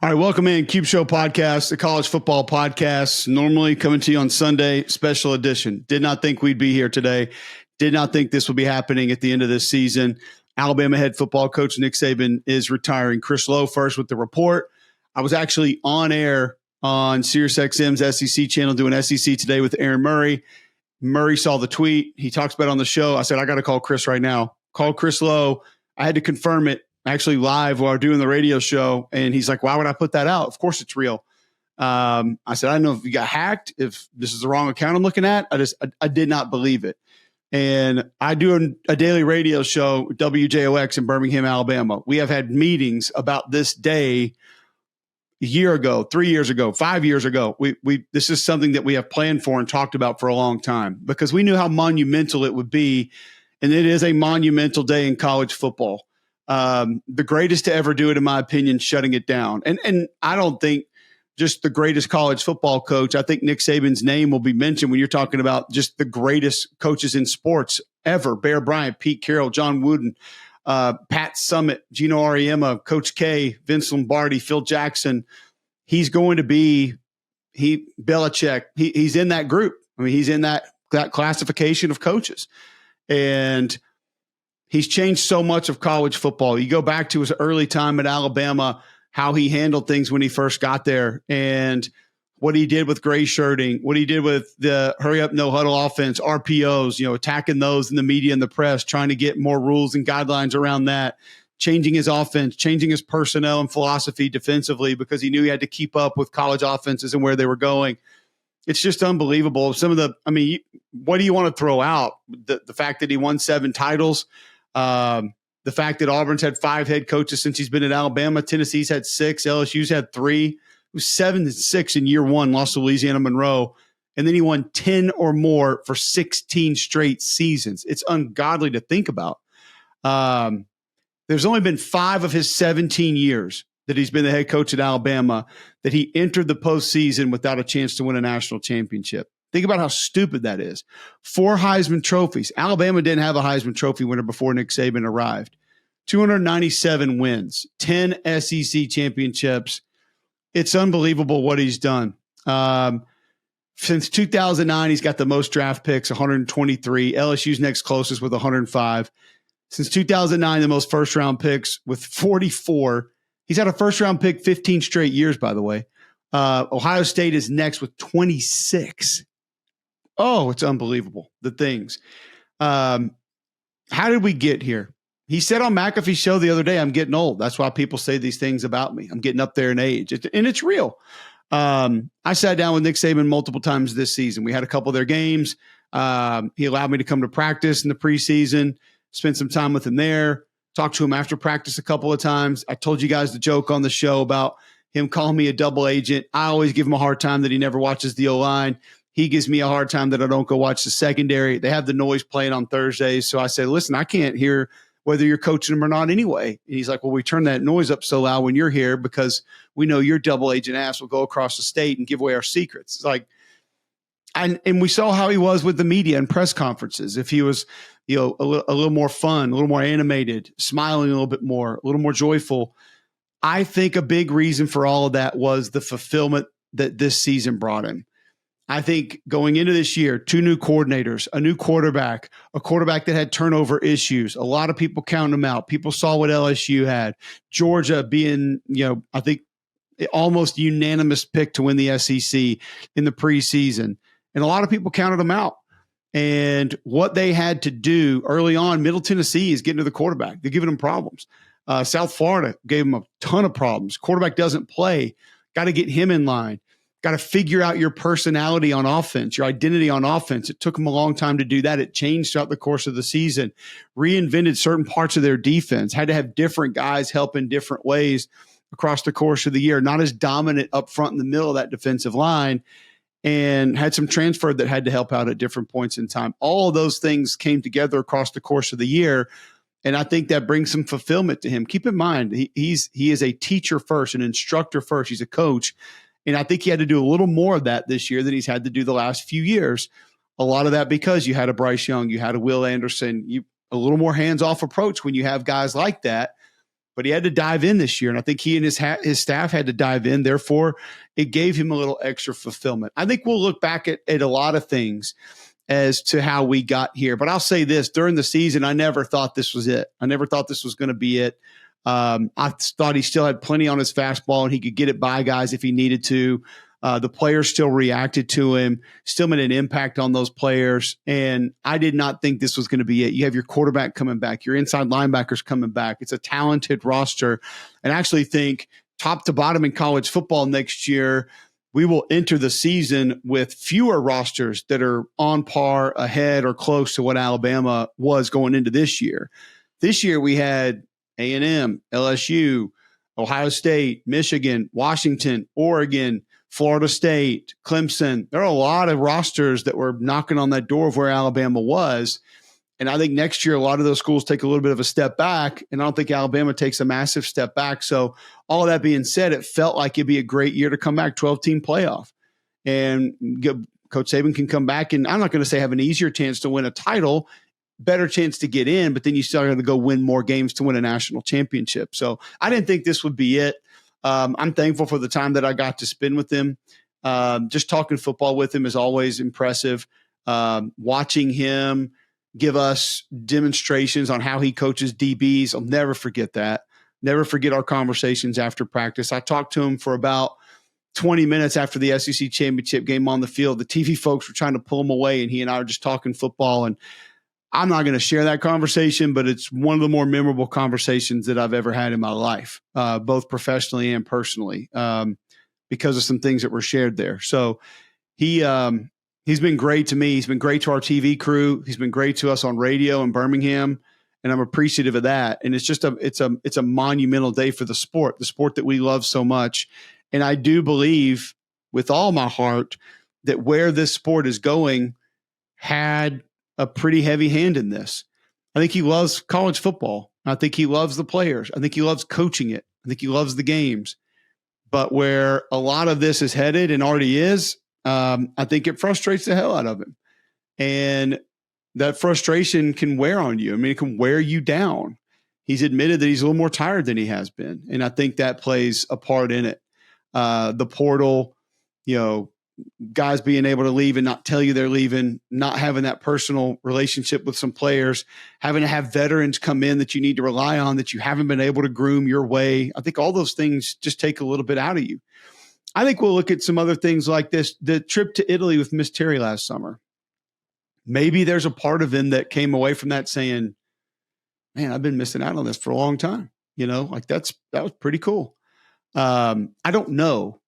All right, welcome in Cube Show Podcast, the college football podcast, normally coming to you on Sunday, special edition. Did not think we'd be here today. Did not think this would be happening at the end of this season. Alabama head football coach Nick Saban is retiring. Chris Lowe first with the report. I was actually on air on SiriusXM's SEC channel doing SEC Today with Aaron Murray. Murray saw the tweet. He talks about it on the show. I said, I got to call Chris right now. Called Chris Lowe. I had to confirm it actually live while doing the radio show. And he's like, why would I put that out? Of course it's real. I said, I don't know if you got hacked, if this is the wrong account I'm looking at. I did not believe it. And I do a daily radio show, WJOX in Birmingham, Alabama. We have had meetings about this day a year ago, 3 years ago, 5 years ago. This is something that we have planned for and talked about for a long time because we knew how monumental it would be. And it is a monumental day in college football. The greatest to ever do it, in my opinion, shutting it down. And I don't think just the greatest college football coach. I think Nick Saban's name will be mentioned when you're talking about just the greatest coaches in sports ever. Bear Bryant, Pete Carroll, John Wooden, Pat Summitt, Gino Auriemma, Coach K, Vince Lombardi, Phil Jackson. He's going to be Belichick. He's in that group. I mean, he's in that classification of coaches. And he's changed so much of college football. You go back to his early time at Alabama, how he handled things when he first got there, and what he did with gray shirting, what he did with the hurry up, no huddle offense, RPOs, attacking those in the media and the press, trying to get more rules and guidelines around that, changing his offense, changing his personnel and philosophy defensively because he knew he had to keep up with college offenses and where they were going. It's just unbelievable. What do you want to throw out? The fact that he won 7 titles, the fact that Auburn's had 5 head coaches since he's been at Alabama, Tennessee's had 6, LSU's had 3. It was 7-6 in year one, lost to Louisiana Monroe, and then he won 10 or more for 16 straight seasons. It's ungodly to think about. There's only been 5 of his 17 years that he's been the head coach at Alabama that he entered the postseason without a chance to win a national championship. Think about how stupid that is. 4 Heisman trophies. Alabama didn't have a Heisman Trophy winner before Nick Saban arrived. 297 wins, 10 SEC championships. It's unbelievable what he's done. Since 2009, he's got the most draft picks, 123. LSU's next closest with 105. Since 2009, the most first-round picks with 44. He's had a first-round pick 15 straight years, by the way. Ohio State is next with 26. Oh, it's unbelievable, the things. How did we get here? He said on McAfee's show the other day, I'm getting old. That's why people say these things about me. I'm getting up there in age. And it's real. I sat down with Nick Saban multiple times this season. We had a couple of their games. He allowed me to come to practice in the preseason, spend some time with him there, talk to him after practice a couple of times. I told you guys the joke on the show about him calling me a double agent. I always give him a hard time that he never watches the O-line. He gives me a hard time that I don't go watch the secondary. They have the noise playing on Thursdays. So I said, listen, I can't hear whether you're coaching them or not anyway. And he's like, well, we turn that noise up so loud when you're here because we know your double agent ass will go across the state and give away our secrets. It's like, and we saw how he was with the media and press conferences. If he was, a little more fun, a little more animated, smiling a little bit more, a little more joyful. I think a big reason for all of that was the fulfillment that this season brought him. I think going into this year, 2 new coordinators, a new quarterback, a quarterback that had turnover issues. A lot of people counting him out. People saw what LSU had. Georgia being, I think almost unanimous pick to win the SEC in the preseason. And a lot of people counted them out. And what they had to do early on, Middle Tennessee is getting to the quarterback. They're giving them problems. South Florida gave them a ton of problems. Quarterback doesn't play. Got to get him in line. Got to figure out your personality on offense, your identity on offense. It took them a long time to do that. It changed throughout the course of the season, reinvented certain parts of their defense, had to have different guys help in different ways across the course of the year, not as dominant up front in the middle of that defensive line, and had some transfer that had to help out at different points in time. All of those things came together across the course of the year, and I think that brings some fulfillment to him. Keep in mind, he is a teacher first, an instructor first. He's a coach. And I think he had to do a little more of that this year than he's had to do the last few years. A lot of that because you had a Bryce Young, you had a Will Anderson, a little more hands-off approach when you have guys like that. but he had to dive in this year. And I think he and his staff had to dive in. Therefore, it gave him a little extra fulfillment. I think we'll look back at a lot of things as to how we got here. But I'll say this, during the season, I never thought this was it. I never thought this was going to be it. I thought he still had plenty on his fastball and he could get it by guys if he needed to. The players still reacted to him, still made an impact on those players. And I did not think this was going to be it. You have your quarterback coming back, your inside linebackers coming back. It's a talented roster. And I actually think top to bottom in college football next year, we will enter the season with fewer rosters that are on par, ahead, or close to what Alabama was going into this year. This year we had A&M, LSU, Ohio State, Michigan, Washington, Oregon, Florida State, Clemson. There are a lot of rosters that were knocking on that door of where Alabama was. And I think next year, a lot of those schools take a little bit of a step back. And I don't think Alabama takes a massive step back. So all of that being said, it felt like it'd be a great year to come back, 12-team playoff. And Coach Saban can come back, and I'm not going to say have an easier chance to win a title, better chance to get in, but then you still got to go win more games to win a national championship. So I didn't think this would be it. I'm thankful for the time that I got to spend with him. Just talking football with him is always impressive. Watching him give us demonstrations on how he coaches DBs, I'll never forget that. Never forget our conversations after practice. I talked to him for about 20 minutes after the SEC championship game on the field. The TV folks were trying to pull him away, and he and I were just talking football. And I'm not going to share that conversation, but it's one of the more memorable conversations that I've ever had in my life, both professionally and personally, because of some things that were shared there. So he's been great to me. He's been great to our TV crew. He's been great to us on radio in Birmingham, and I'm appreciative of that. And it's just it's a monumental day for the sport that we love so much. And I do believe with all my heart that where this sport is going had a pretty heavy hand in this. I think he loves college football. I think he loves the players. I think he loves coaching it. I think he loves the games. But where a lot of this is headed and already is, I think it frustrates the hell out of him. And that frustration can wear on you. I mean, it can wear you down. He's admitted that he's a little more tired than he has been. And I think that plays a part in it. The portal, guys being able to leave and not tell you they're leaving, not having that personal relationship with some players, having to have veterans come in that you need to rely on that you haven't been able to groom your way. I think all those things just take a little bit out of you. I think we'll look at some other things like this. The trip to Italy with Miss Terry last summer. Maybe there's a part of him that came away from that saying, man, I've been missing out on this for a long time. That was pretty cool. I don't know.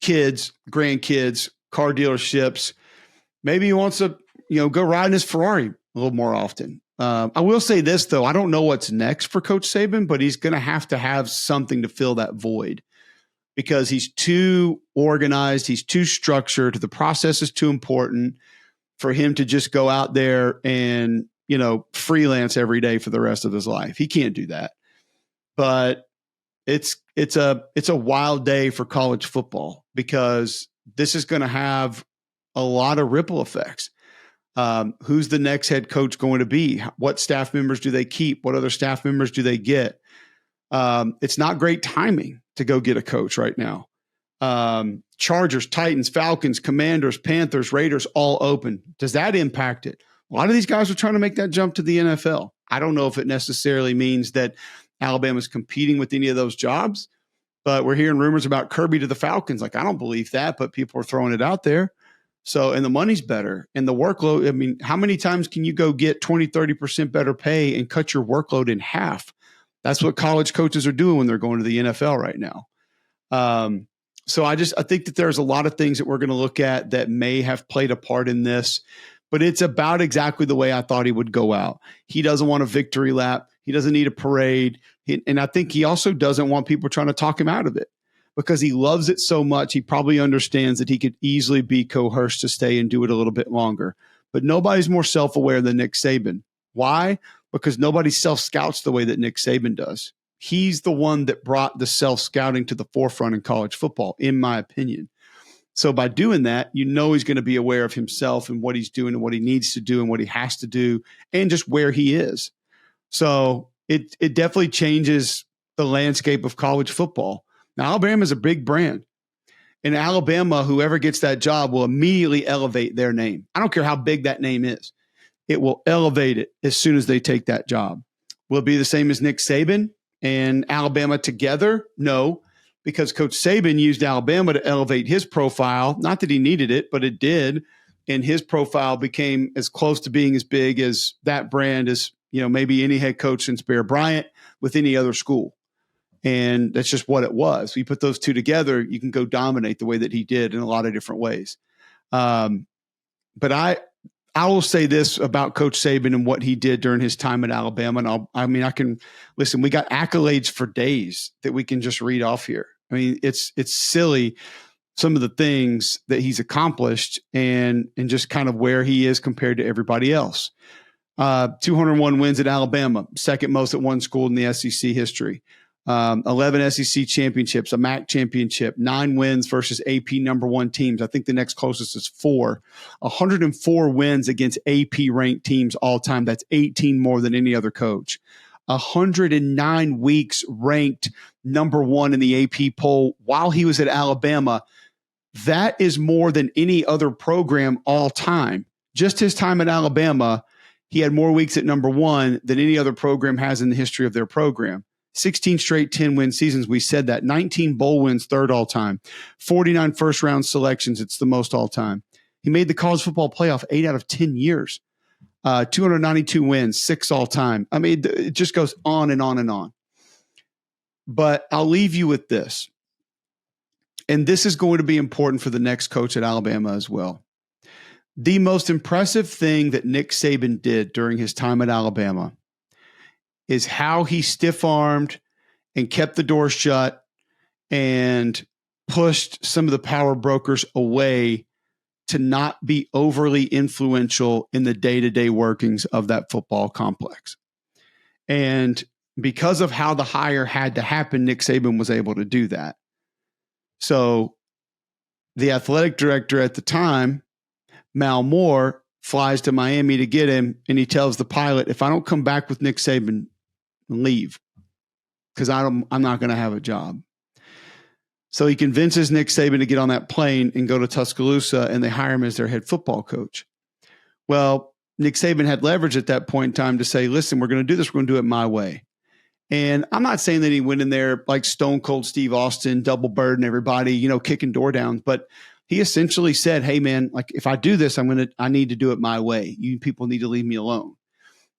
Kids, grandkids, car dealerships. Maybe he wants to, go ride in his Ferrari a little more often. I will say this, though. I don't know what's next for Coach Saban, but he's going to have something to fill that void because he's too organized. He's too structured. The process is too important for him to just go out there and, freelance every day for the rest of his life. He can't do that. But it's a wild day for college football because this is going to have a lot of ripple effects. Who's the next head coach going to be? What staff members do they keep? What other staff members do they get? It's not great timing to go get a coach right now. Chargers, Titans, Falcons, Commanders, Panthers, Raiders, all open. Does that impact it? A lot of these guys are trying to make that jump to the NFL. I don't know if it necessarily means that Alabama's competing with any of those jobs, but we're hearing rumors about Kirby to the Falcons. I don't believe that, but people are throwing it out there. So, and the money's better and the workload. I mean, how many times can you go get 20, 30% better pay and cut your workload in half? That's what college coaches are doing when they're going to the NFL right now. So I think that there's a lot of things that we're going to look at that may have played a part in this, but it's about exactly the way I thought he would go out. He doesn't want a victory lap. He doesn't need a parade. And I think he also doesn't want people trying to talk him out of it because he loves it so much. He probably understands that he could easily be coerced to stay and do it a little bit longer. But nobody's more self-aware than Nick Saban. Why? Because nobody self-scouts the way that Nick Saban does. He's the one that brought the self-scouting to the forefront in college football, in my opinion. So by doing that, he's going to be aware of himself and what he's doing and what he needs to do and what he has to do and just where he is. So it definitely changes the landscape of college football. Now, Alabama is a big brand. In Alabama, whoever gets that job will immediately elevate their name. I don't care how big that name is. It will elevate it as soon as they take that job. Will it be the same as Nick Saban and Alabama together? No, because Coach Saban used Alabama to elevate his profile. Not that he needed it, but it did. And his profile became as close to being as big as that brand as, maybe any head coach since Bear Bryant with any other school. And that's just what it was. You put those two together, you can go dominate the way that he did in a lot of different ways. But I will say this about Coach Saban and what he did during his time at Alabama. And I can listen, we got accolades for days that we can just read off here. I mean, it's silly, some of the things that he's accomplished and just kind of where he is compared to everybody else. 201 wins at Alabama, second most at one school in the SEC history. 11 SEC championships, a MAC championship, 9 wins versus AP number 1 teams. I think the next closest is 4. 104 wins against AP ranked teams all time. That's 18 more than any other coach. 109 weeks ranked number 1 in the AP poll while he was at Alabama. That is more than any other program all time. Just his time at Alabama, he had more weeks at number 1 than any other program has in the history of their program. 16 straight 10-win seasons. We said that. 19 bowl wins, third all time. 49 first-round selections. It's the most all time. He made the college football playoff 8 out of 10 years. 292 wins, 6 all time. I mean, it just goes on and on and on. But I'll leave you with this. And this is going to be important for the next coach at Alabama as well. The most impressive thing that Nick Saban did during his time at Alabama is how he stiff-armed and kept the door shut and pushed some of the power brokers away to not be overly influential in the day-to-day workings of that football complex. And because of how the hire had to happen, Nick Saban was able to do that. So the athletic director at the time, Mal Moore, flies to Miami to get him, and he tells the pilot, if I don't come back with Nick Saban, leave, because I'm not going to have a job. So he convinces Nick Saban to get on that plane and go to Tuscaloosa, and they hire him as their head football coach. Well, Nick Saban had leverage at that point in time to say, listen, we're going to do this. We're going to do it my way. And I'm not saying that he went in there like Stone Cold Steve Austin, double burden everybody, kicking door down, but he essentially said, hey man, like if I do this, I need to do it my way. You people need to leave me alone.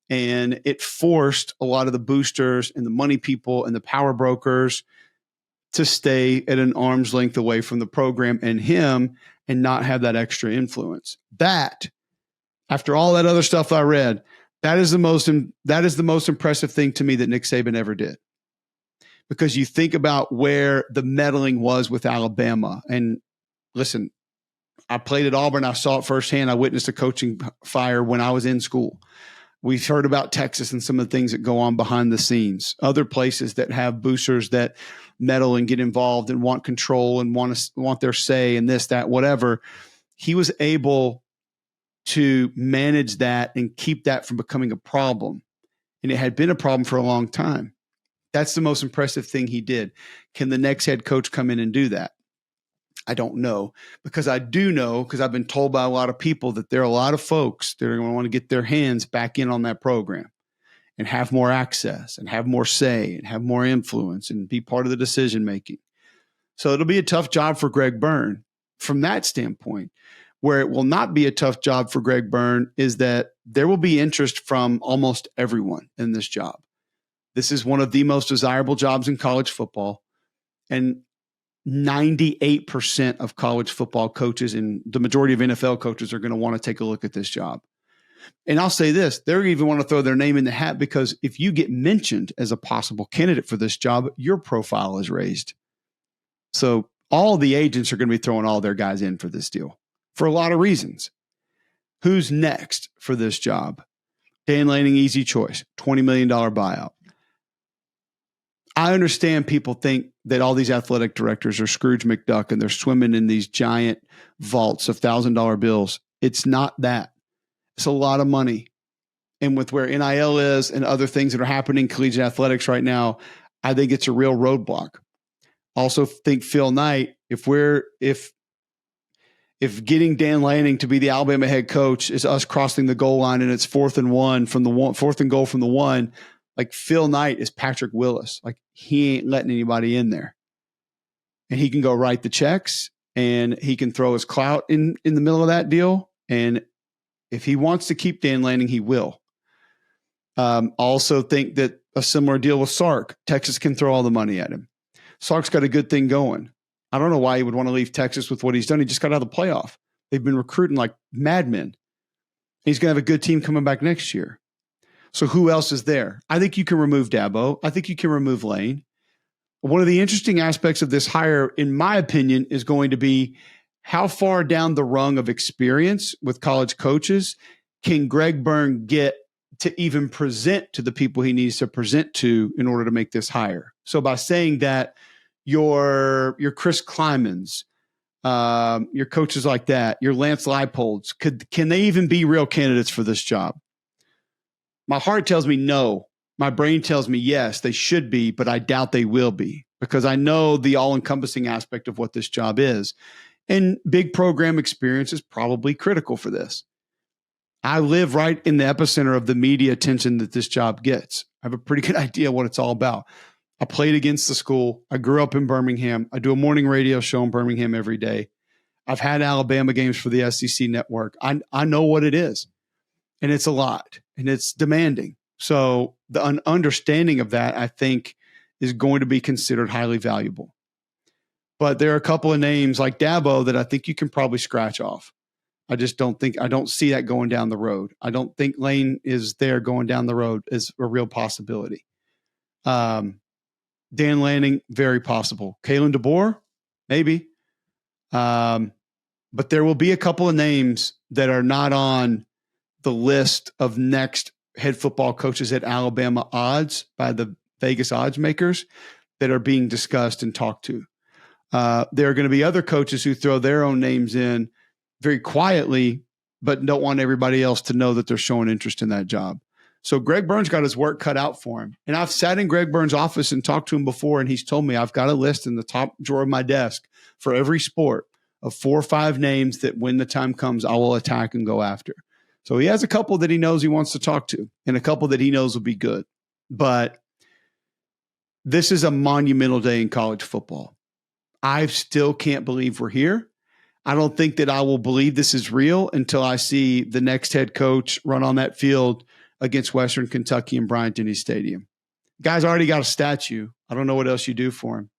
And it forced a lot of the boosters and the money people and the power brokers to stay at an arm's length away from the program and him and not have that extra influence. That, after all that other stuff I read, that is the most impressive thing to me that Nick Saban ever did. Because you think about where the meddling was with Alabama. And listen, I played at Auburn. I saw it firsthand. I witnessed a coaching fire when I was in school. We've heard about Texas and some of the things that go on behind the scenes. Other places that have boosters that meddle and get involved and want control and want their say and this, that, whatever. He was able to manage that and keep that from becoming a problem. And it had been a problem for a long time. That's the most impressive thing he did. Can the next head coach come in and do that? I don't know, because I do know, because I've been told by a lot of people that there are a lot of folks that are going to want to get their hands back in on that program and have more access and have more say and have more influence and be part of the decision making. So it'll be a tough job for Greg Byrne from that standpoint. Where it will not be a tough job for Greg Byrne is that there will be interest from almost everyone in this job. This is one of the most desirable jobs in college football. And 98% of college football coaches and the majority of NFL coaches are going to want to take a look at this job. And I'll say this, they're even want to throw their name in the hat because if you get mentioned as a possible candidate for this job, your profile is raised. So all the agents are going to be throwing all their guys in for this deal for a lot of reasons. Who's next for this job? Dan Lanning, easy choice, $20 million buyout. I understand people think that all these athletic directors are Scrooge McDuck and they're swimming in these giant vaults of $1,000 bills. It's not that. It's a lot of money. And with where NIL is and other things that are happening in collegiate athletics right now, I think it's a real roadblock. Also think Phil Knight, if getting Dan Lanning to be the Alabama head coach is us crossing the goal line and it's 4th and goal from the 1, like Phil Knight is Patrick Willis. Like he ain't letting anybody in there. And he can go write the checks and he can throw his clout in the middle of that deal. And if he wants to keep Dan Lanning, he will. Also think that a similar deal with Sark. Texas can throw all the money at him. Sark's got a good thing going. I don't know why he would want to leave Texas with what he's done. He just got out of the playoff. They've been recruiting like madmen. He's going to have a good team coming back next year. So who else is there? I think you can remove Dabo. I think you can remove Lane. One of the interesting aspects of this hire, in my opinion, is going to be how far down the rung of experience with college coaches can Greg Byrne get to even present to the people he needs to present to in order to make this hire. So by saying that your Chris Klymans, your coaches like that, your Lance Leipolds, can they even be real candidates for this job? My heart tells me no. My brain tells me yes, they should be, but I doubt they will be because I know the all-encompassing aspect of what this job is. And big program experience is probably critical for this. I live right in the epicenter of the media attention that this job gets. I have a pretty good idea what it's all about. I played against the school. I grew up in Birmingham. I do a morning radio show in Birmingham every day. I've had Alabama games for the SEC network. I know what it is, and it's a lot, and it's demanding. So the understanding of that, I think, is going to be considered highly valuable. But there are a couple of names like Dabo that I think you can probably scratch off. I don't see that going down the road. I don't think Lane is there going down the road is a real possibility. Dan Lanning, very possible. Kalen DeBoer, maybe. But there will be a couple of names that are not on the list of next head football coaches at Alabama odds by the Vegas odds makers that are being discussed and talked to. There are going to be other coaches who throw their own names in very quietly, but don't want everybody else to know that they're showing interest in that job. So Greg Byrne's got his work cut out for him. And I've sat in Greg Byrne's office and talked to him before, and he's told me I've got a list in the top drawer of my desk for every sport of 4 or 5 names that when the time comes, I will attack and go after. So he has a couple that he knows he wants to talk to and a couple that he knows will be good. But this is a monumental day in college football. I still can't believe we're here. I don't think that I will believe this is real until I see the next head coach run on that field against Western Kentucky in Bryant-Denny Stadium. Guy's already got a statue. I don't know what else you do for him.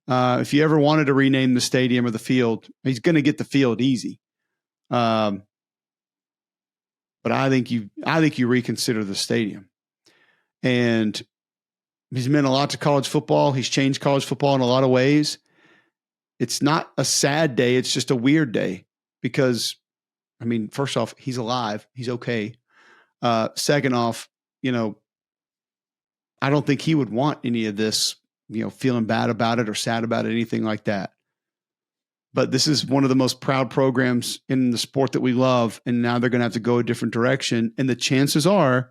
If you ever wanted to rename the stadium or the field, he's going to get the field easy. But I think you reconsider the stadium. And he's meant a lot to college football. He's changed college football in a lot of ways. It's not a sad day. It's just a weird day because, I mean, first off, he's alive. He's okay. Second off, I don't think he would want any of this, feeling bad about it or sad about it, anything like that. But this is one of the most proud programs in the sport that we love. And now they're going to have to go a different direction. And the chances are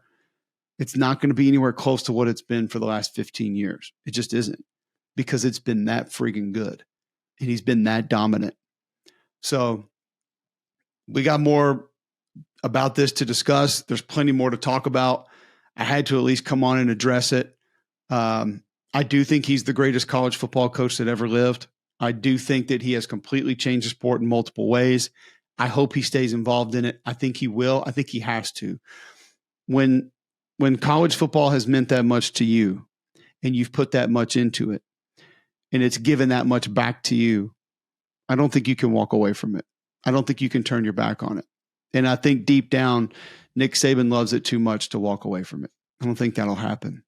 it's not going to be anywhere close to what it's been for the last 15 years. It just isn't because it's been that freaking good. And he's been that dominant. So we got more about this to discuss. There's plenty more to talk about. I had to at least come on and address it. I do think he's the greatest college football coach that ever lived. I do think that he has completely changed the sport in multiple ways. I hope he stays involved in it. I think he will. I think he has to. When college football has meant that much to you and you've put that much into it, and it's given that much back to you, I don't think you can walk away from it. I don't think you can turn your back on it. And I think deep down, Nick Saban loves it too much to walk away from it. I don't think that'll happen.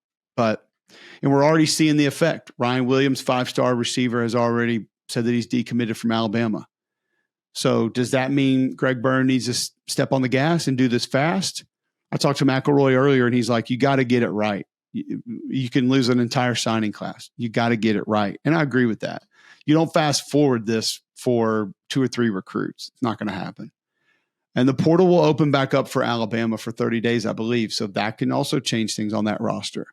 And we're already seeing the effect. Ryan Williams, 5-star receiver, has already said that he's decommitted from Alabama. So does that mean Greg Byrne needs to step on the gas and do this fast? I talked to McElroy earlier, and he's like, you got to get it right. You can lose an entire signing class. You got to get it right. And I agree with that. You don't fast forward this for 2 or 3 recruits. It's not going to happen. And the portal will open back up for Alabama for 30 days, I believe. So that can also change things on that roster.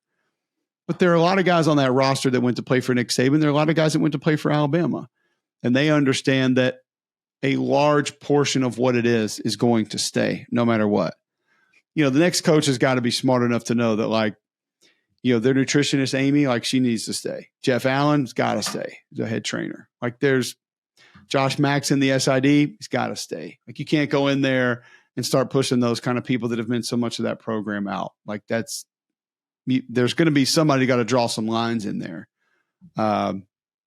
But there are a lot of guys on that roster that went to play for Nick Saban. There are a lot of guys that went to play for Alabama. And they understand that a large portion of what it is going to stay no matter what. The next coach has got to be smart enough to know that, like, their nutritionist, Amy, like, she needs to stay. Jeff Allen's got to stay. He's a head trainer. Like, there's Josh Maxson, the SID, he's got to stay. Like, you can't go in there and start pushing those kind of people that have meant so much of that program out. Like, there's going to be somebody got to draw some lines in there.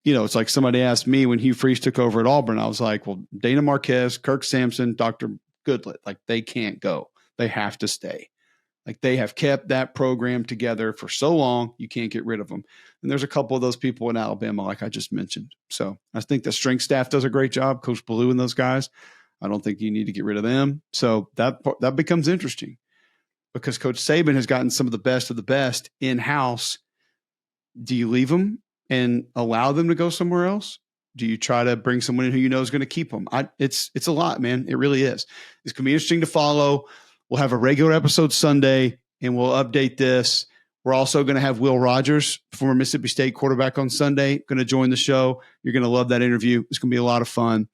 It's like somebody asked me when Hugh Freeze took over at Auburn, I was like, well, Dana Marquez, Kirk Sampson, Dr. Goodlett, like, they can't go. They have to stay. Like, they have kept that program together for so long, you can't get rid of them. And there's a couple of those people in Alabama, like I just mentioned. So I think the strength staff does a great job, Coach Ballou and those guys. I don't think you need to get rid of them. So that becomes interesting because Coach Saban has gotten some of the best in-house. Do you leave them and allow them to go somewhere else? Do you try to bring someone in who you know is going to keep them? It's a lot, man. It really is. It's going to be interesting to follow. We'll have a regular episode Sunday, and we'll update this. We're also going to have Will Rogers, former Mississippi State quarterback, on Sunday, going to join the show. You're going to love that interview. It's going to be a lot of fun.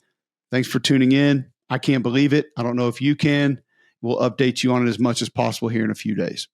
Thanks for tuning in. I can't believe it. I don't know if you can. We'll update you on it as much as possible here in a few days.